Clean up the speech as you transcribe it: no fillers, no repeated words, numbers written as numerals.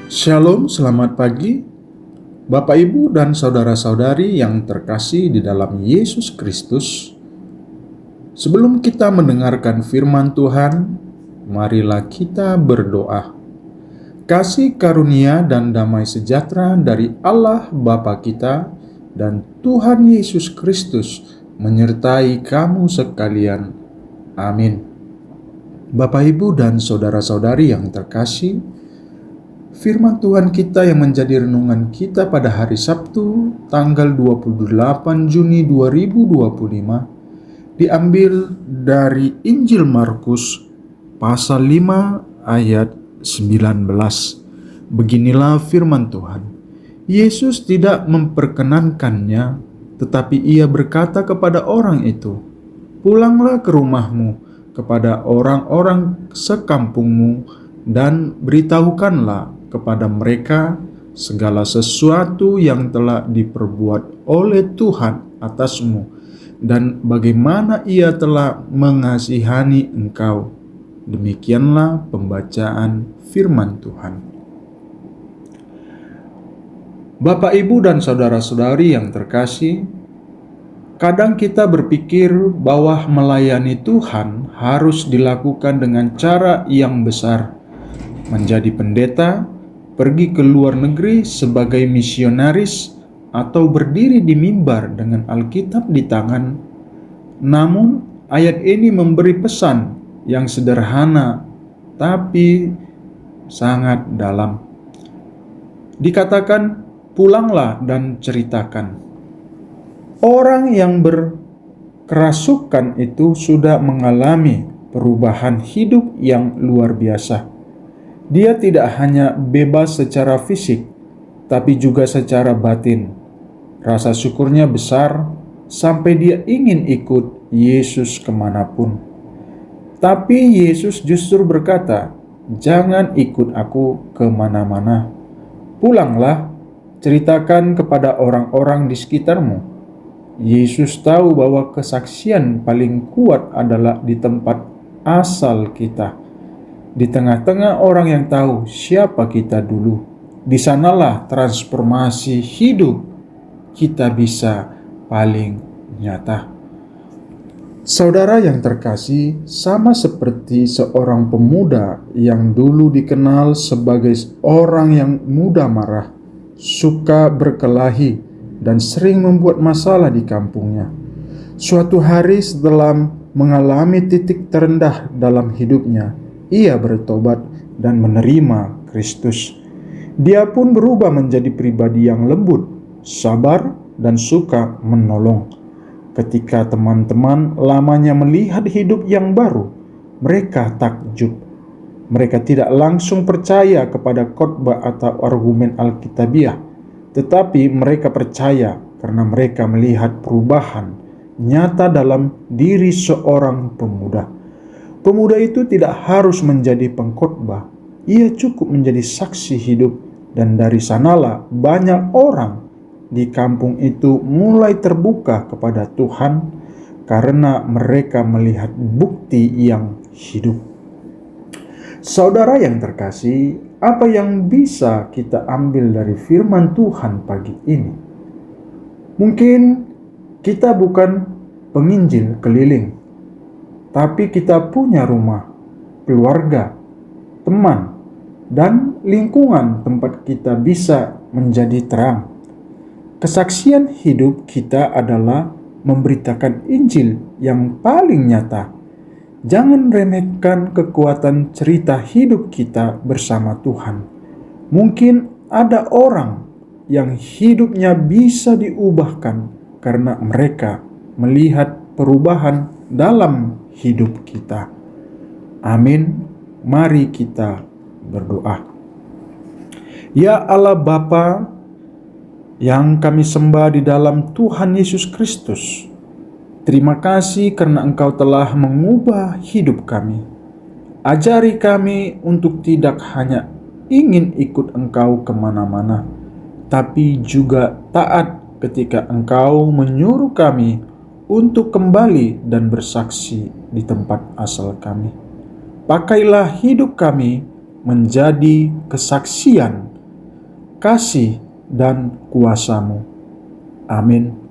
Shalom, selamat pagi, Bapak, Ibu, dan saudara-saudari yang terkasih di dalam Yesus Kristus. Sebelum kita mendengarkan firman Tuhan, marilah kita berdoa. Kasih karunia dan damai sejahtera dari Allah Bapa kita dan Tuhan Yesus Kristus menyertai kamu sekalian. Amin. Bapak, Ibu, dan saudara-saudari yang terkasih, firman Tuhan kita yang menjadi renungan kita pada hari Sabtu tanggal 28 Juni 2025 diambil dari Injil Markus pasal 5 ayat 19. Beginilah firman Tuhan. Yesus tidak memperkenankannya, tetapi ia berkata kepada orang itu, "Pulanglah ke rumahmu, kepada orang-orang sekampungmu, dan beritahukanlah kepada mereka segala sesuatu yang telah diperbuat oleh Tuhan atasmu, dan bagaimana ia telah mengasihani engkau." Demikianlah pembacaan firman Tuhan. Bapak, Ibu, dan saudara-saudari yang terkasih, kadang kita berpikir bahwa melayani Tuhan harus dilakukan dengan cara yang besar. Menjadi pendeta, pergi ke luar negeri sebagai misionaris, atau berdiri di mimbar dengan Alkitab di tangan. Namun, ayat ini memberi pesan yang sederhana tapi sangat dalam. Dikatakan, "Pulanglah dan ceritakan." Orang yang berkerasukan itu sudah mengalami perubahan hidup yang luar biasa. Dia tidak hanya bebas secara fisik, tapi juga secara batin. Rasa syukurnya besar sampai dia ingin ikut Yesus kemanapun. Tapi Yesus justru berkata, "Jangan ikut aku kemana-mana. Pulanglah, ceritakan kepada orang-orang di sekitarmu." Yesus tahu bahwa kesaksian paling kuat adalah di tempat asal kita. Di tengah-tengah orang yang tahu siapa kita dulu. Di sanalah transformasi hidup kita bisa paling nyata. Saudara yang terkasih, sama seperti seorang pemuda yang dulu dikenal sebagai orang yang mudah marah, suka berkelahi, dan sering membuat masalah di kampungnya. Suatu hari setelah mengalami titik terendah dalam hidupnya, ia bertobat dan menerima Kristus. Dia pun berubah menjadi pribadi yang lembut, sabar, dan suka menolong. Ketika teman-teman lamanya melihat hidup yang baru, mereka takjub. Mereka tidak langsung percaya kepada khotbah atau argumen Alkitabiah, tetapi mereka percaya karena mereka melihat perubahan nyata dalam diri seorang pemuda. Pemuda itu tidak harus menjadi pengkhotbah, ia cukup menjadi saksi hidup, dan dari sanalah banyak orang di kampung itu mulai terbuka kepada Tuhan karena mereka melihat bukti yang hidup. Saudara yang terkasih, apa yang bisa kita ambil dari firman Tuhan pagi ini? Mungkin kita bukan penginjil keliling, tapi kita punya rumah, keluarga, teman, dan lingkungan tempat kita bisa menjadi terang. Kesaksian hidup kita adalah memberitakan Injil yang paling nyata. Jangan remehkan kekuatan cerita hidup kita bersama Tuhan. Mungkin ada orang yang hidupnya bisa diubahkan karena mereka melihat perubahan dalam hidup kita. Amin. Mari kita berdoa. Ya Allah Bapa yang kami sembah di dalam Tuhan Yesus Kristus, terima kasih karena Engkau telah mengubah hidup kami. Ajari kami untuk tidak hanya ingin ikut Engkau kemana-mana, tapi juga taat ketika Engkau menyuruh kami untuk kembali dan bersaksi di tempat asal kami. Pakailah hidup kami menjadi kesaksian kasih dan kuasa-Mu. Amin.